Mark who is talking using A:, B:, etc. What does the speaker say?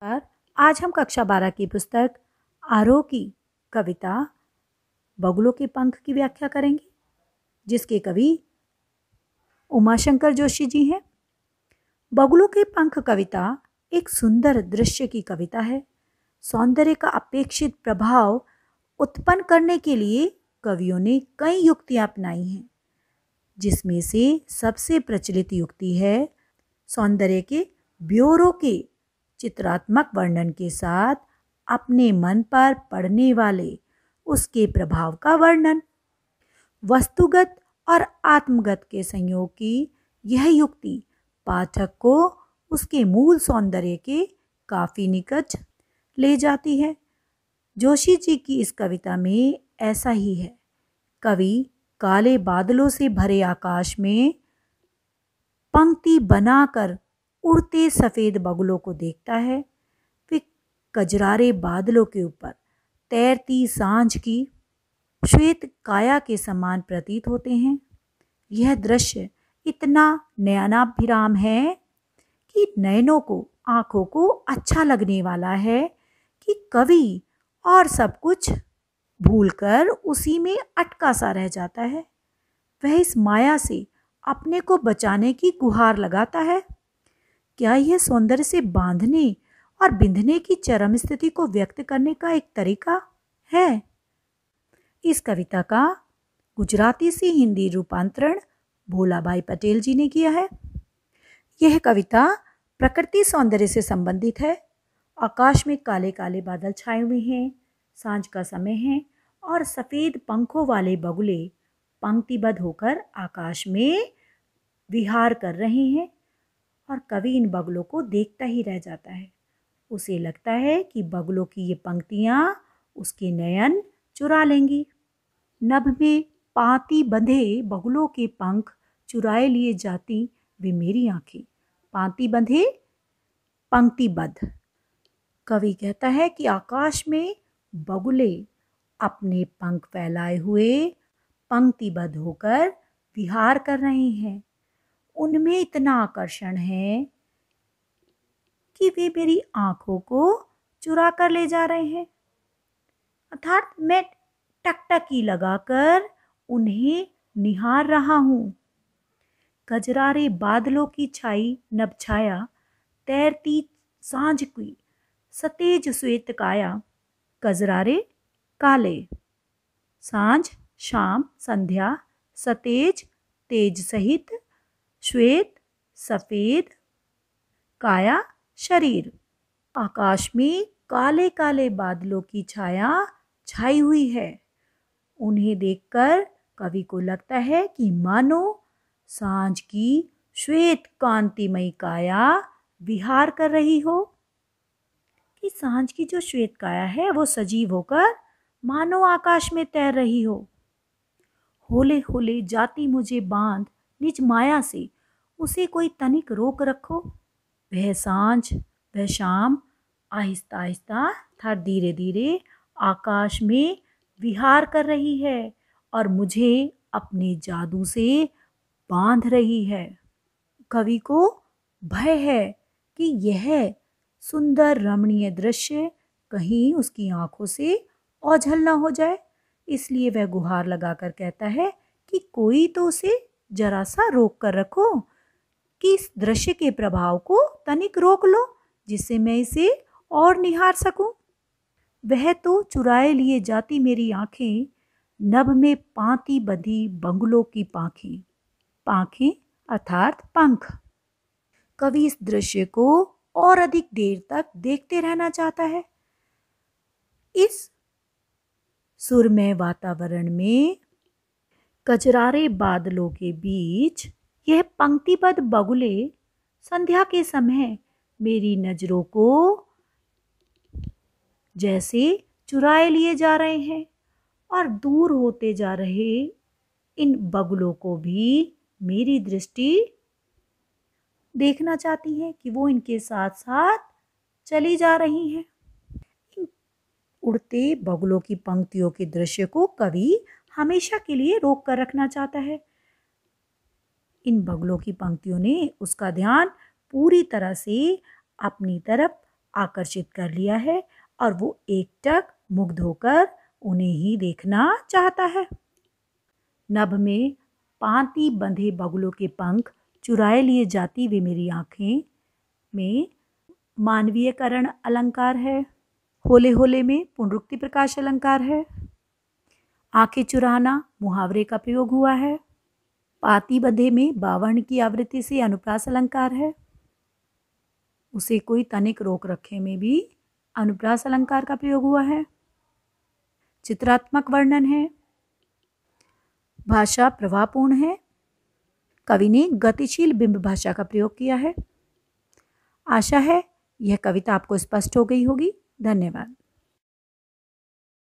A: पर आज हम कक्षा 12 की पुस्तक आरोह की कविता बगुलों के पंख की व्याख्या करेंगे, जिसके कवि उमाशंकर जोशी जी हैं। बगुलों के पंख कविता एक सुंदर दृश्य की कविता है। सौंदर्य का अपेक्षित प्रभाव उत्पन्न करने के लिए कवियों ने कई युक्तियां अपनाई हैं, जिसमें से सबसे प्रचलित युक्ति है सौंदर्य के ब्योरों के चित्रात्मक वर्णन के साथ अपने मन पर पड़ने वाले उसके प्रभाव का वर्णन। वस्तुगत और आत्मगत के संयोग की यह युक्ति पाठक को उसके मूल सौंदर्य के काफी निकट ले जाती है। जोशी जी की इस कविता में ऐसा ही है। कवि काले बादलों से भरे आकाश में पंक्ति बनाकर उड़ते सफेद बगुलों को देखता है। वे कजरारे बादलों के ऊपर तैरती सांझ की श्वेत काया के समान प्रतीत होते हैं। यह दृश्य इतना नयनाभिराम है कि नयनों को, आंखों को अच्छा लगने वाला है कि कवि और सब कुछ भूलकर उसी में अटका सा रह जाता है। वह इस माया से अपने को बचाने की गुहार लगाता है। क्या यह सौंदर्य से बांधने और बिंधने की चरम स्थिति को व्यक्त करने का एक तरीका है? इस कविता का गुजराती से हिंदी रूपांतरण भोलाभाई पटेल जी ने किया है। यह कविता प्रकृति सौंदर्य से संबंधित है। आकाश में काले काले बादल छाए हुए हैं, सांझ का समय है और सफेद पंखों वाले बगुले पंक्तिबद्ध होकर आकाश में विहार कर रहे हैं और कवि इन बगुलों को देखता ही रह जाता है। उसे लगता है कि बगुलों की ये पंक्तियां उसके नयन चुरा लेंगी। नभ में पाती बंधे बगुलों के पंख चुराए लिए जाती वे मेरी आंखें। पाती बंधे, पंक्तिबद्ध। कवि कहता है कि आकाश में बगुले अपने पंख फैलाए हुए पंक्तिबद्ध होकर विहार कर रहे हैं। उनमें इतना आकर्षण है कि वे मेरी आंखों को चुरा कर ले जा रहे हैं, अर्थात मैं टकटकी लगाकर उन्हें निहार रहा हूं। कजरारे बादलों की छाई नभ छाया, तैरती सांझ की सतेज श्वेत काया। कजरारे काले, सांझ शाम संध्या, सतेज तेज सहित, श्वेत सफेद, काया शरीर। आकाश में काले काले बादलों की छाया छाई हुई है। उन्हें देखकर कवि को लगता है कि मानो सांझ की श्वेत कांतिमयी काया विहार कर रही हो, कि सांझ की जो श्वेत काया है वो सजीव होकर मानो आकाश में तैर रही हो। होले होले जाती मुझे बांध निज माया से, उसे कोई तनिक रोक रखो। वह सांझ, वह शाम आहिस्ता आहिस्ता था धीरे धीरे आकाश में विहार कर रही है और मुझे अपने जादू से बांध रही है। कवि को भय है कि यह सुंदर रमणीय दृश्य कहीं उसकी आंखों से ओझल ना हो जाए, इसलिए वह गुहार लगाकर कहता है कि कोई तो उसे जरा सा रोक कर रखो, कि इस दृश्य के प्रभाव को तनिक रोक लो, जिससे मैं इसे और निहार सकूं। वह तो चुराए लिए जाती मेरी आंखें, नभ में पाती बंधी बगुलों की पांखें। पांखें अर्थात पंख। कवि इस दृश्य को और अधिक देर तक देखते रहना चाहता है। इस सुरमय वातावरण में कजरारे बादलों के बीच यह पंक्तिबद्ध बगुले संध्या के समय मेरी नजरों को जैसे चुराए लिए जा रहे हैं और दूर होते जा रहे इन बगुलों को भी मेरी दृष्टि देखना चाहती है कि वो इनके साथ साथ चली जा रही हैं। इन उड़ते बगुलों की पंक्तियों के दृश्य को कवि हमेशा के लिए रोक कर रखना चाहता है। इन बगुलों की पंक्तियों ने उसका ध्यान पूरी तरह से अपनी तरफ आकर्षित कर लिया है और वो एकटक मुग्ध होकर उन्हें ही देखना चाहता है। नभ में पांति बंधे बगुलों के पंख चुराए लिए जाती वे मेरी आंखें में मानवीयकरण अलंकार है। होले होले में पुनरुक्ति प्रकाश अलंकार है। आंखें चुराना मुहावरे का प्रयोग हुआ है। पाती बंधे में बावर्ण की आवृत्ति से अनुप्रास अलंकार है। उसे कोई तनिक रोक रखे में भी अनुप्रास अलंकार का प्रयोग हुआ है। चित्रात्मक वर्णन है। भाषा प्रवाहपूर्ण है। कवि ने गतिशील बिंब भाषा का प्रयोग किया है। आशा है यह कविता आपको स्पष्ट हो गई होगी। धन्यवाद।